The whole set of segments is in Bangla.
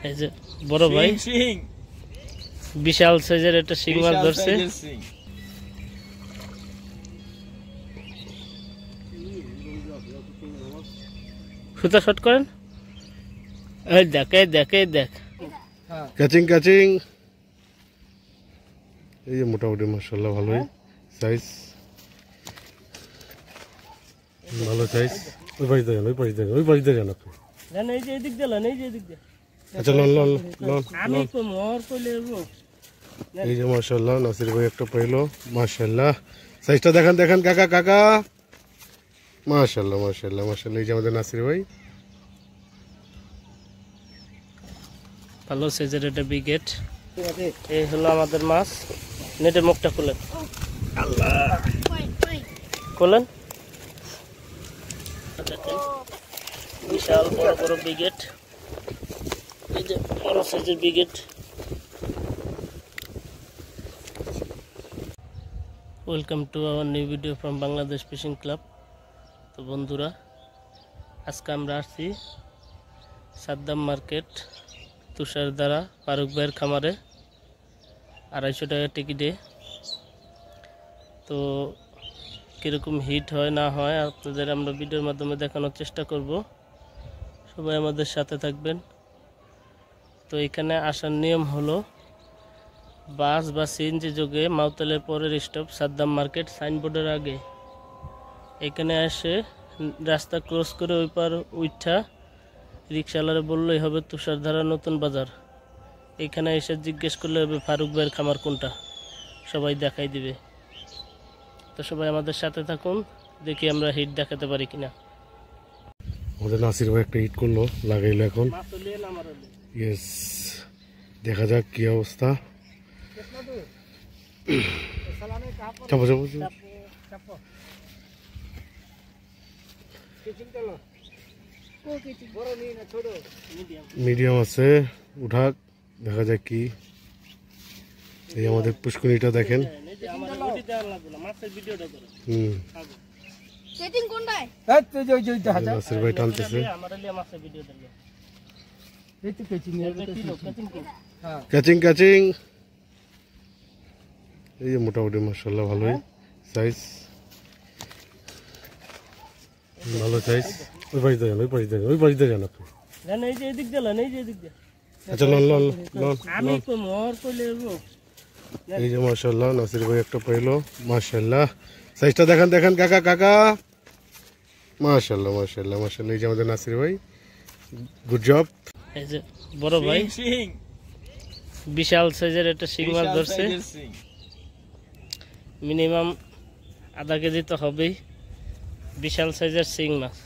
এই যে বড় ভাই বিশাল সাইজের একটা শিং মাছ ধরছে। সুতা শট করেন। এই দেখ দেখ ক্যাচিং ক্যাচিং। এই যে মোটামুটি মাশাআল্লাহ ভালোই সাইজ, ভালো সাইজ। ওই পাশে যান আপনি। জান এই যে এদিক দিলেন, এই যে এদিক দিয়ে। আচ্ছা লন আমি তো মোর কইলে এই যে মাশাআল্লাহ নাসির ভাই একটা পাইলো। মাশাআল্লাহ সাইজটা দেখেন কাকা। মাশাআল্লাহ এই যে আমাদের নাসির ভাই ভালো সাইজের একটা বিগেট। এই হলো আমাদের মাছ। নেটের মুখটা খুলেন, আল্লাহ খুলেন। বিশাল বড় বিগেট। এই যে বড় সাইজের বিগেট। Welcome to our new video from Bangladesh fishing club. তো বন্ধুরা, আজকে আমরা আসছি সাদ্দাম মার্কেট তুষারধারা ফারুক ভাইয়ের খামারে 250 টাকা টিকিটে। তো কীরকম হিট হয় না হয় আপনাদের আমরা ভিডিওর মাধ্যমে দেখানোর চেষ্টা করব। সবাই আমাদের সাথে থাকবেন। তো এখানে আসার নিয়ম হলো বাস বা সিএনজি যোগে মাউতলের পরের স্টপ সাদ্দাম মার্কেট সাইনবোর্ডের আগে। এখানে এসে রাস্তা ক্রস করে ওই পার উঠা রিক্সাওয়ালারে বললেই হবে তুষারধারা নতুন বাজার। এখানে এসে জিজ্ঞেস করলে হবে ফারুক ভাইয়ের খামার কোনটা, সবাই দেখাই দিবে। তো সবাই আমাদের সাথে থাকুন, দেখি আমরা হিট দেখাতে পারি কিনা। আমাদের নাসির ভাই একটা হিট করলো, লাগাইলো এখন। ইয়েস, দেখা যাক কি অবস্থা। মিডিয়াম আছে, উঠাক, দেখা যাক কি। এই আমাদের পুষ্করিটা দেখেন। নাসির ভাই টানতেছে। ক্যাচিং। এই যে মোটামুটি মাশাআল্লাহ ভালোই সাইজ, ভালো সাইজ। ওই পাশে যান আপনি। এই যে এদিক দিলেন, এই যে এদিক দিয়ে। আচ্ছা লন। আমি তো মোর কইলে এই যে মাশাআল্লাহ নাসির ভাই একটা পাইলো। মাশাআল্লাহ সাইজটা দেখেন কাকা। মাশাআল্লাহ এই যে আমাদের নাসির ভাই, গুড জব। এই যে বড় ভাই বিশাল সাইজের একটা শিং মাছ ধরছে। মিনিমাম আধা কেজি তো হবেই। বিশাল সাইজের শিং মাছ।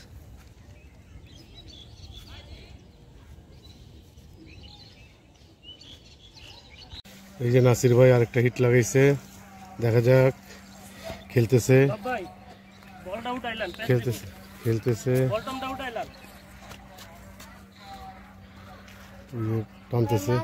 এই যে নাসির ভাই আরেকটা হিট লাগাইছে, দেখা যাক। খেলতেছে টানতেছে।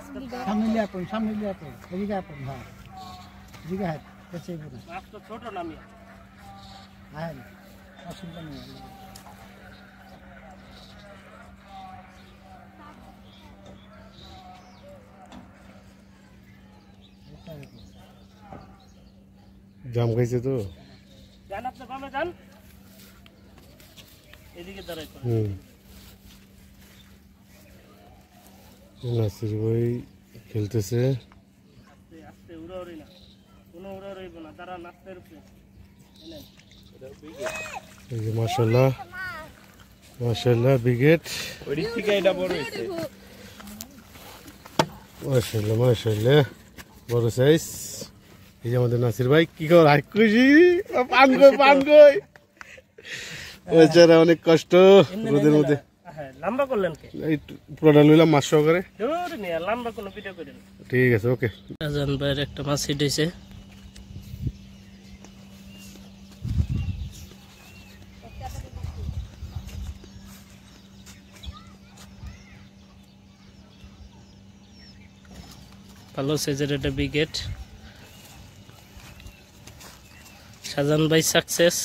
জাম খাইছে তো। নাসির ভাই খেলতেছে। এই যে মাশাআল্লাহ বিগেট। মাশাআল্লাহ বড় সাইজ। এই যে আমাদের নাসির ভাই কি খবর? খুশি পান কই বেচারা, অনেক কষ্ট রোদের মধ্যে। লম্বা করলেন কি? এই পুরোটা লইলাম মাছ সহকারে। লম্বা কোনো ভিডিও করেন। ঠিক আছে, ওকে। শাহজাহান ভাইয়ের একটা মাছ হিট হয়েছে। ভালো সাইজের একটা বিগেট। শাহজাহান ভাই সাকসেস।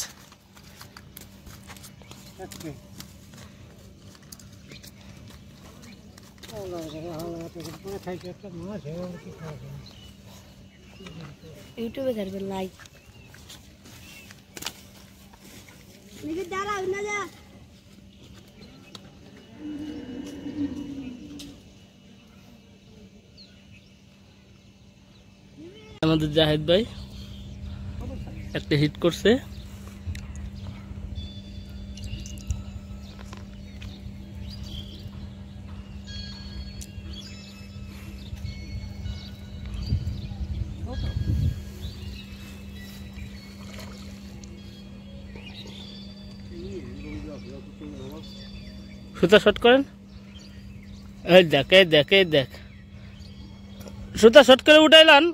ইউটিউবে ছাড়বেন লাইক দাঁড়াও না যা আমাদের জাহিদ ভাই একটা হিট করছে। সুতা শট করেন, এই দেখ এই দেখ এই দেখ, সুতা শট করে উঠাইলান।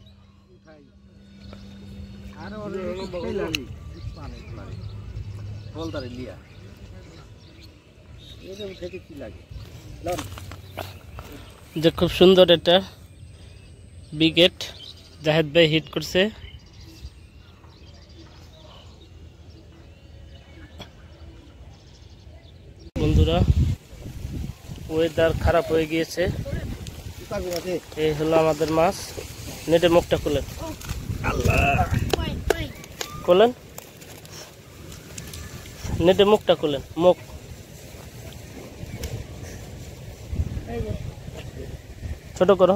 যে খুব সুন্দর একটা বিকেট জাহেদ ভাই হিট করছে। বন্ধুরা ওয়েদার খারাপ হয়ে গিয়েছে, এই হলো আমাদের মাছ। নেটে মুখটা খুলেন, খুলেন নেটে মুখটা খুলেন, মুখ ছোট করো।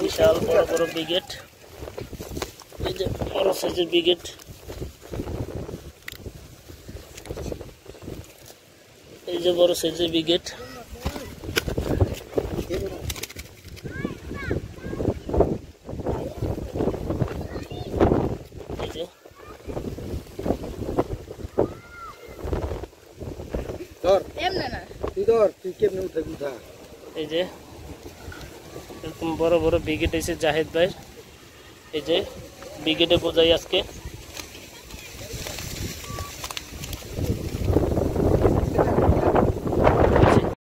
বিশাল বড় বড় ব্রিগেড, এই যে বড় সাইজের ব্রিগেড, এই যে বড় সাইজের ব্রিগেড। এই যে এরকম বড় বড় ব্রিগেড এসে জাহেদ ভাই, এই যে ব্রিগেডে বোঝাই আজকে।